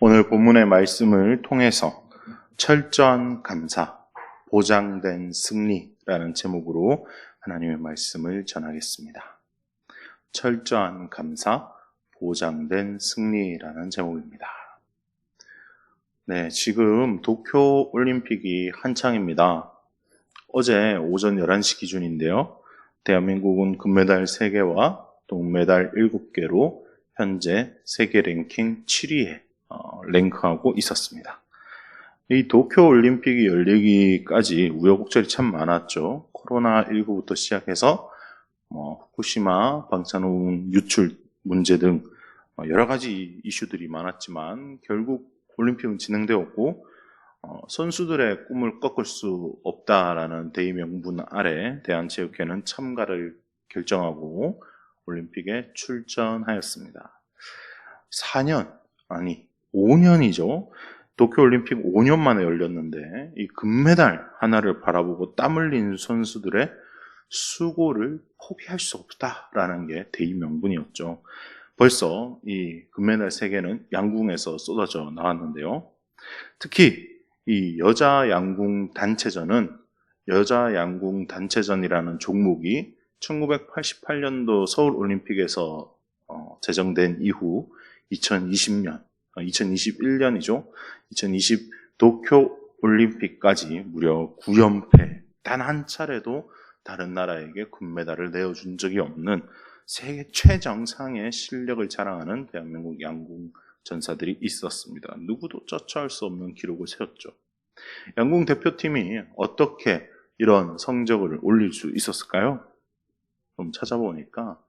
오늘 본문의 말씀을 통해서 철저한 감사, 보장된 승리라는 제목으로 하나님의 말씀을 전하겠습니다. 철저한 감사, 보장된 승리라는 제목입니다. 네, 지금 도쿄 올림픽이 한창입니다. 어제 오전 11시 기준인데요. 대한민국은 금메달 3개와 동메달 7개로 현재 세계 랭킹 7위에 랭크하고 있었습니다. 이 도쿄올림픽이 열리기까지 우여곡절이 참 많았죠. 코로나19부터 시작해서 후쿠시마 방사능 유출 문제 등 여러 가지 이슈들이 많았지만 결국 올림픽은 진행되었고 선수들의 꿈을 꺾을 수 없다라는 대의명분 아래 대한체육회는 참가를 결정하고 올림픽에 출전하였습니다. 5년이죠. 도쿄올림픽 5년 만에 열렸는데 이 금메달 하나를 바라보고 땀 흘린 선수들의 수고를 포기할 수 없다라는 게 대의명분이었죠. 벌써 이 금메달 3개는 양궁에서 쏟아져 나왔는데요. 특히 이 여자 양궁 단체전이라는 종목이 1988년도 서울올림픽에서 제정된 이후 2021년이죠. 2020 도쿄올림픽까지 무려 9연패, 단 한 차례도 다른 나라에게 금메달을 내어준 적이 없는 세계 최정상의 실력을 자랑하는 대한민국 양궁 전사들이 있었습니다. 누구도 쫓아올 수 없는 기록을 세웠죠. 양궁 대표팀이 어떻게 이런 성적을 올릴 수 있었을까요? 좀 찾아보니까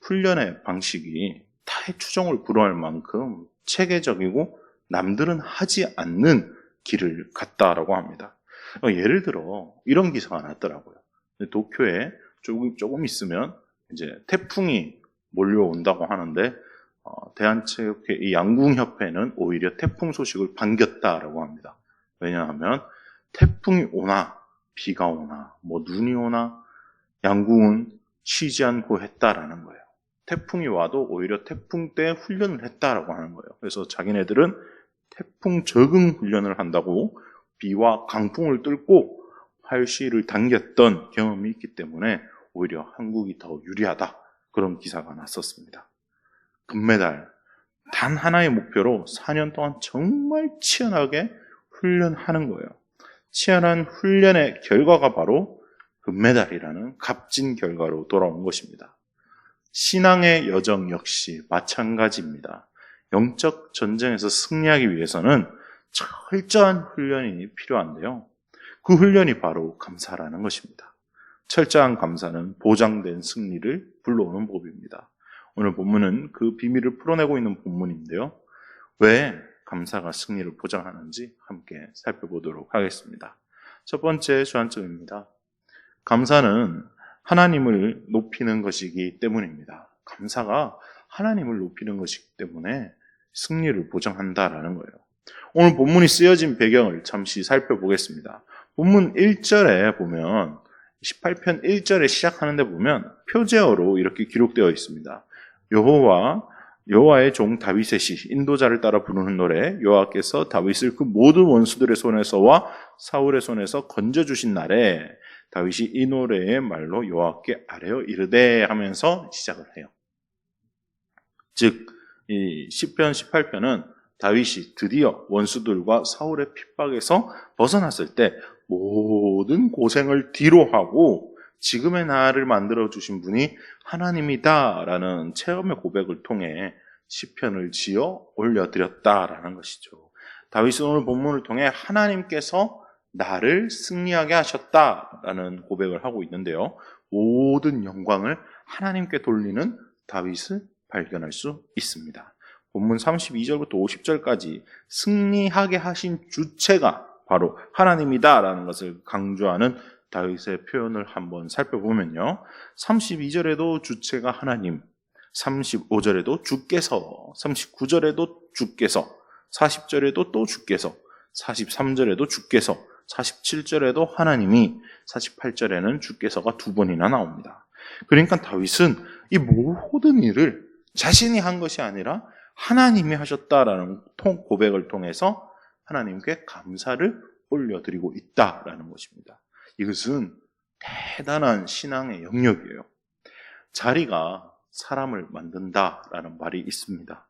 훈련의 방식이 타의 추종을 불허할 만큼 체계적이고 남들은 하지 않는 길을 갔다라고 합니다. 예를 들어 이런 기사가 났더라고요. 도쿄에 조금 있으면 이제 태풍이 몰려온다고 하는데 대한체육회 이 양궁협회는 오히려 태풍 소식을 반겼다라고 합니다. 왜냐하면 태풍이 오나 비가 오나 눈이 오나 양궁은 쉬지 않고 했다라는 거예요. 태풍이 와도 오히려 태풍 때 훈련을 했다라고 하는 거예요. 그래서 자기네들은 태풍 적응 훈련을 한다고 비와 강풍을 뚫고 활시를 당겼던 경험이 있기 때문에 오히려 한국이 더 유리하다. 그런 기사가 났었습니다. 금메달 단 하나의 목표로 4년 동안 정말 치열하게 훈련하는 거예요. 치열한 훈련의 결과가 바로 금메달이라는 값진 결과로 돌아온 것입니다. 신앙의 여정 역시 마찬가지입니다. 영적 전쟁에서 승리하기 위해서는 철저한 훈련이 필요한데요. 그 훈련이 바로 감사라는 것입니다. 철저한 감사는 보장된 승리를 불러오는 법입니다. 오늘 본문은 그 비밀을 풀어내고 있는 본문인데요. 왜 감사가 승리를 보장하는지 함께 살펴보도록 하겠습니다. 첫 번째 주안점입니다. 감사는 하나님을 높이는 것이기 때문입니다. 감사가 하나님을 높이는 것이기 때문에 승리를 보장한다라는 거예요. 오늘 본문이 쓰여진 배경을 잠시 살펴보겠습니다. 본문 1절에 보면 18편 1절에 시작하는데 보면 표제어로 이렇게 기록되어 있습니다. 여호와의 종 다윗의 시, 인도자를 따라 부르는 노래, 여호와께서 다윗을 그 모든 원수들의 손에서와 사울의 손에서 건져주신 날에 다윗이 이 노래의 말로 여호와께 아뢰어 이르되 하면서 시작을 해요. 즉, 이 시편 18편은 다윗이 드디어 원수들과 사울의 핍박에서 벗어났을 때 모든 고생을 뒤로하고 지금의 나를 만들어주신 분이 하나님이다라는 체험의 고백을 통해 시편을 지어 올려드렸다라는 것이죠. 다윗은 오늘 본문을 통해 하나님께서 나를 승리하게 하셨다라는 고백을 하고 있는데요. 모든 영광을 하나님께 돌리는 다윗을 발견할 수 있습니다. 본문 32절부터 50절까지 승리하게 하신 주체가 바로 하나님이다라는 것을 강조하는 다윗의 표현을 한번 살펴보면요. 32절에도 주체가 하나님, 35절에도 주께서, 39절에도 주께서, 40절에도 또 주께서, 43절에도 주께서, 47절에도 하나님이, 48절에는 주께서가 2번이나 나옵니다. 그러니까 다윗은 이 모든 일을 자신이 한 것이 아니라 하나님이 하셨다라는 고백을 통해서 하나님께 감사를 올려드리고 있다라는 것입니다. 이것은 대단한 신앙의 영역이에요. 자리가 사람을 만든다라는 말이 있습니다.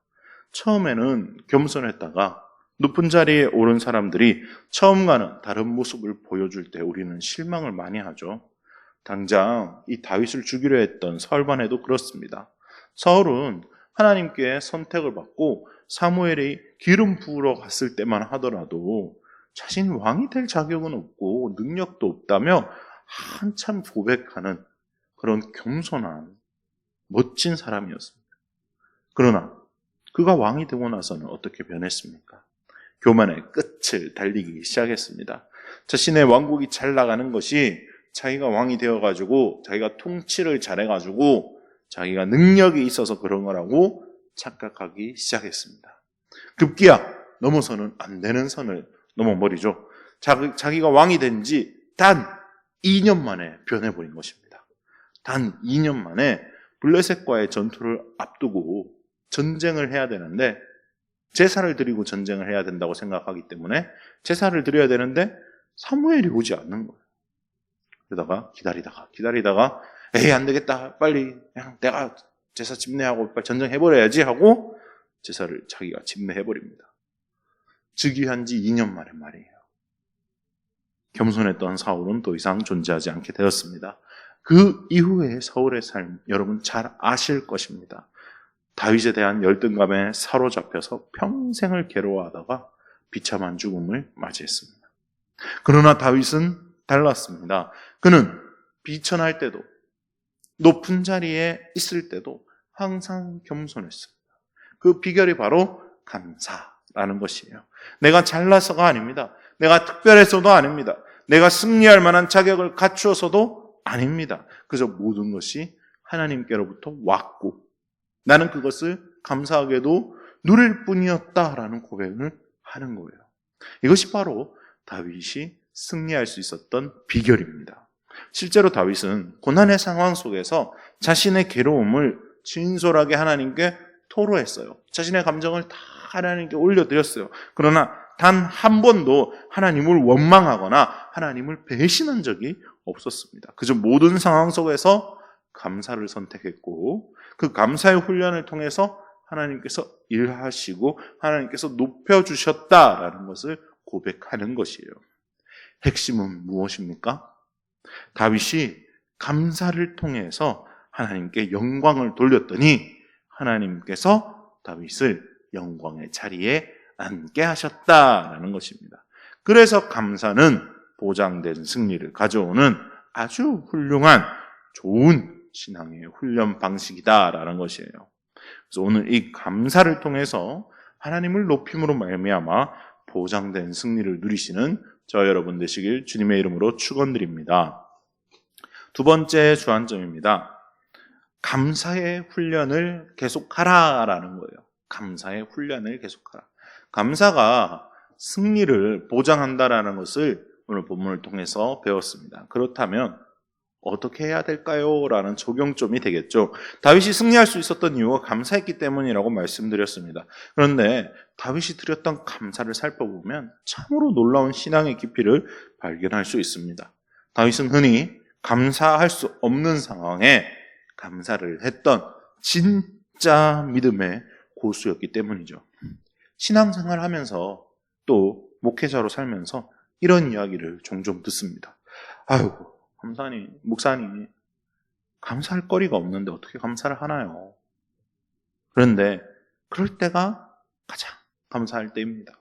처음에는 겸손했다가 높은 자리에 오른 사람들이 처음과는 다른 모습을 보여줄 때 우리는 실망을 많이 하죠. 당장 이 다윗을 죽이려 했던 사울반에도 그렇습니다. 사울은 하나님께 선택을 받고 사무엘이 기름 부으러 갔을 때만 하더라도 자신이 왕이 될 자격은 없고 능력도 없다며 한참 고백하는 그런 겸손한 멋진 사람이었습니다. 그러나 그가 왕이 되고 나서는 어떻게 변했습니까? 교만의 끝을 달리기 시작했습니다. 자신의 왕국이 잘 나가는 것이 자기가 왕이 되어가지고 자기가 통치를 잘해가지고 자기가 능력이 있어서 그런 거라고 착각하기 시작했습니다. 급기야 넘어서는 안 되는 선을 넘어버리죠. 자기가 왕이 된 지 단 2년 만에 변해버린 것입니다. 단 2년 만에 블레셋과의 전투를 앞두고 전쟁을 해야 되는데 제사를 드리고 전쟁을 해야 된다고 생각하기 때문에 제사를 드려야 되는데 사무엘이 오지 않는 거예요. 그러다가 기다리다가 에이 안 되겠다, 빨리 그냥 내가 제사 집례하고 빨리 전쟁해버려야지 하고 제사를 자기가 집례해버립니다. 즉위한 지 2년 만의 말이에요. 겸손했던 사울은 더 이상 존재하지 않게 되었습니다. 그 이후의 사울의 삶 여러분 잘 아실 것입니다. 다윗에 대한 열등감에 사로잡혀서 평생을 괴로워하다가 비참한 죽음을 맞이했습니다. 그러나 다윗은 달랐습니다. 그는 비천할 때도 높은 자리에 있을 때도 항상 겸손했습니다. 그 비결이 바로 감사라는 것이에요. 내가 잘나서가 아닙니다. 내가 특별해서도 아닙니다. 내가 승리할 만한 자격을 갖추어서도 아닙니다. 그저 모든 것이 하나님께로부터 왔고 나는 그것을 감사하게도 누릴 뿐이었다라는 고백을 하는 거예요. 이것이 바로 다윗이 승리할 수 있었던 비결입니다. 실제로 다윗은 고난의 상황 속에서 자신의 괴로움을 진솔하게 하나님께 토로했어요. 자신의 감정을 다 하나님께 올려드렸어요. 그러나 단 한 번도 하나님을 원망하거나 하나님을 배신한 적이 없었습니다. 그저 모든 상황 속에서 감사를 선택했고 그 감사의 훈련을 통해서 하나님께서 일하시고 하나님께서 높여주셨다라는 것을 고백하는 것이에요. 핵심은 무엇입니까? 다윗이 감사를 통해서 하나님께 영광을 돌렸더니 하나님께서 다윗을 영광의 자리에 앉게 하셨다라는 것입니다. 그래서 감사는 보장된 승리를 가져오는 아주 훌륭한 좋은 신앙의 훈련 방식이다라는 것이에요. 그래서 오늘 이 감사를 통해서 하나님을 높임으로 말미암아 보장된 승리를 누리시는 저 여러분 되시길 주님의 이름으로 축원드립니다. 두 번째 주안점입니다. 감사의 훈련을 계속하라라는 거예요. 감사의 훈련을 계속하라. 감사가 승리를 보장한다라는 것을 오늘 본문을 통해서 배웠습니다. 그렇다면 어떻게 해야 될까요? 라는 적용점이 되겠죠. 다윗이 승리할 수 있었던 이유가 감사했기 때문이라고 말씀드렸습니다. 그런데 다윗이 드렸던 감사를 살펴보면 참으로 놀라운 신앙의 깊이를 발견할 수 있습니다. 다윗은 흔히 감사할 수 없는 상황에 감사를 했던 진짜 믿음의 고수였기 때문이죠. 신앙생활 하면서 또 목회자로 살면서 이런 이야기를 종종 듣습니다. 아이고, 목사님, 감사할 거리가 없는데 어떻게 감사를 하나요? 그런데 그럴 때가 가장 감사할 때입니다.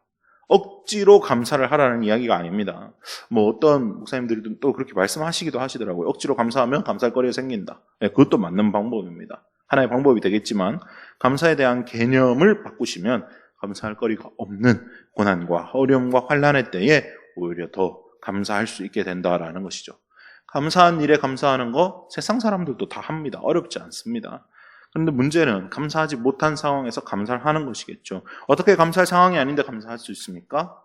억지로 감사를 하라는 이야기가 아닙니다. 어떤 목사님들이 또 그렇게 말씀하시기도 하시더라고요. 억지로 감사하면 감사할 거리가 생긴다. 네, 그것도 맞는 방법입니다. 하나의 방법이 되겠지만 감사에 대한 개념을 바꾸시면 감사할 거리가 없는 고난과 어려움과 환난의 때에 오히려 더 감사할 수 있게 된다라는 것이죠. 감사한 일에 감사하는 거 세상 사람들도 다 합니다. 어렵지 않습니다. 그런데 문제는 감사하지 못한 상황에서 감사를 하는 것이겠죠. 어떻게 감사할 상황이 아닌데 감사할 수 있습니까?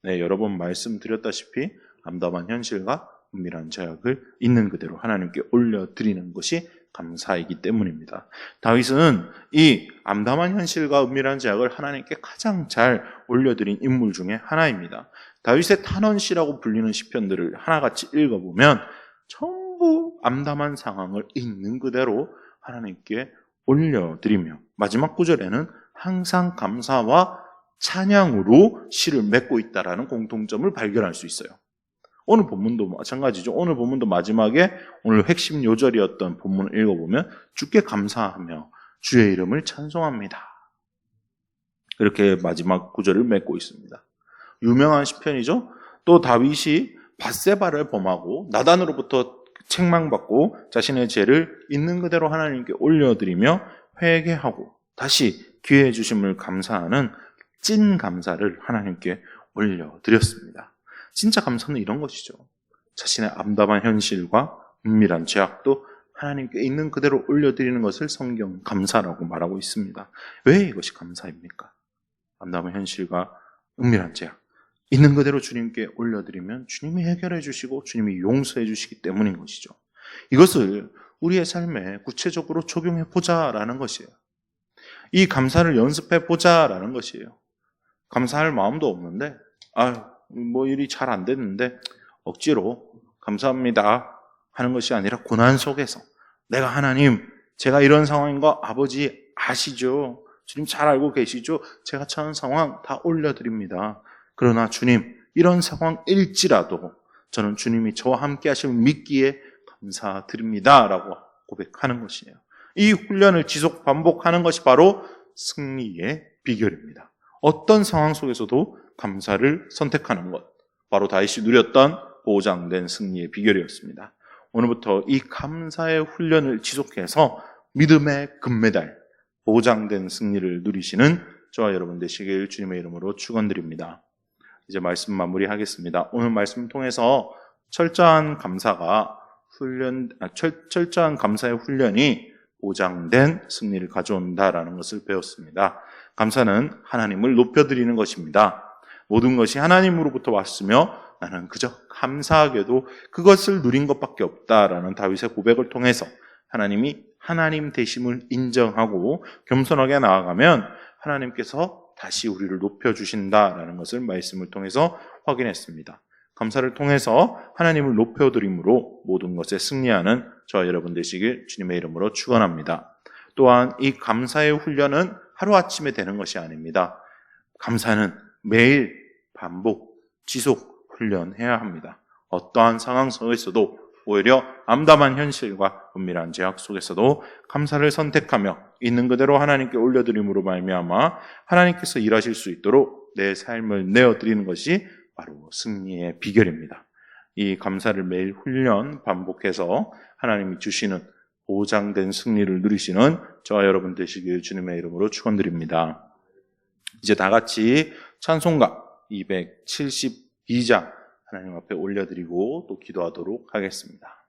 네, 여러 번 말씀드렸다시피 암담한 현실과 은밀한 죄악을 있는 그대로 하나님께 올려드리는 것이 감사이기 때문입니다. 다윗은 이 암담한 현실과 은밀한 죄악을 하나님께 가장 잘 올려드린 인물 중에 하나입니다. 다윗의 탄원시라고 불리는 시편들을 하나같이 읽어보면 전부 암담한 상황을 있는 그대로 하나님께 올려드리며 마지막 구절에는 항상 감사와 찬양으로 시를 맺고 있다라는 공통점을 발견할 수 있어요. 오늘 본문도 마찬가지죠. 오늘 본문도 마지막에 오늘 핵심 요절이었던 본문을 읽어보면 주께 감사하며 주의 이름을 찬송합니다. 이렇게 마지막 구절을 맺고 있습니다. 유명한 시편이죠. 또 다윗이 밧세바를 범하고 나단으로부터 책망받고 자신의 죄를 있는 그대로 하나님께 올려드리며 회개하고 다시 기회 주심을 감사하는 찐 감사를 하나님께 올려드렸습니다. 진짜 감사는 이런 것이죠. 자신의 암담한 현실과 은밀한 죄악도 하나님께 있는 그대로 올려드리는 것을 성경 감사라고 말하고 있습니다. 왜 이것이 감사입니까? 암담한 현실과 은밀한 죄악 있는 그대로 주님께 올려드리면 주님이 해결해 주시고 주님이 용서해 주시기 때문인 것이죠. 이것을 우리의 삶에 구체적으로 적용해 보자라는 것이에요. 이 감사를 연습해 보자라는 것이에요. 감사할 마음도 없는데 뭐 일이 잘 안 됐는데 억지로 감사합니다 하는 것이 아니라 고난 속에서 내가 하나님 제가 이런 상황인 거 아버지 아시죠? 주님 잘 알고 계시죠? 제가 처한 상황 다 올려드립니다. 그러나 주님 이런 상황일지라도 저는 주님이 저와 함께 하심을 믿기에 감사드립니다 라고 고백하는 것이에요. 이 훈련을 지속 반복하는 것이 바로 승리의 비결입니다. 어떤 상황 속에서도 감사를 선택하는 것, 바로 다윗이 누렸던 보장된 승리의 비결이었습니다. 오늘부터 이 감사의 훈련을 지속해서 믿음의 금메달, 보장된 승리를 누리시는 저와 여러분 되시길 주님의 이름으로 축원드립니다. 이제 말씀 마무리하겠습니다. 오늘 말씀을 통해서 철저한 감사의 훈련이 보장된 승리를 가져온다라는 것을 배웠습니다. 감사는 하나님을 높여드리는 것입니다. 모든 것이 하나님으로부터 왔으며 나는 그저 감사하게도 그것을 누린 것밖에 없다라는 다윗의 고백을 통해서 하나님이 하나님 되심을 인정하고 겸손하게 나아가면 하나님께서 다시 우리를 높여주신다라는 것을 말씀을 통해서 확인했습니다. 감사를 통해서 하나님을 높여드림으로 모든 것에 승리하는 저와 여러분 되시길 주님의 이름으로 축원합니다. 또한 이 감사의 훈련은 하루아침에 되는 것이 아닙니다. 감사는 매일 반복, 지속 훈련해야 합니다. 어떠한 상황 속에서도 오히려 암담한 현실과 은밀한 죄악 속에서도 감사를 선택하며 있는 그대로 하나님께 올려드림으로 말미암아 하나님께서 일하실 수 있도록 내 삶을 내어드리는 것이 바로 승리의 비결입니다. 이 감사를 매일 훈련, 반복해서 하나님이 주시는 보장된 승리를 누리시는 저와 여러분 되시길 주님의 이름으로 축원드립니다. 이제 다 같이 찬송가 272장 하나님 앞에 올려드리고 또 기도하도록 하겠습니다.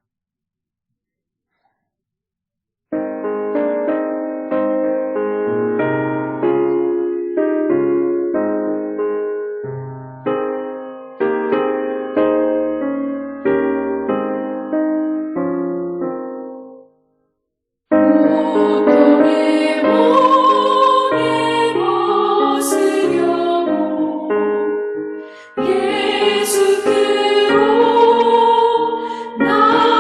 예수 그로 나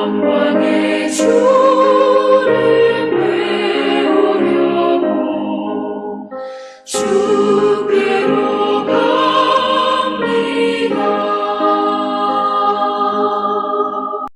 영광의 주를 배우려고 주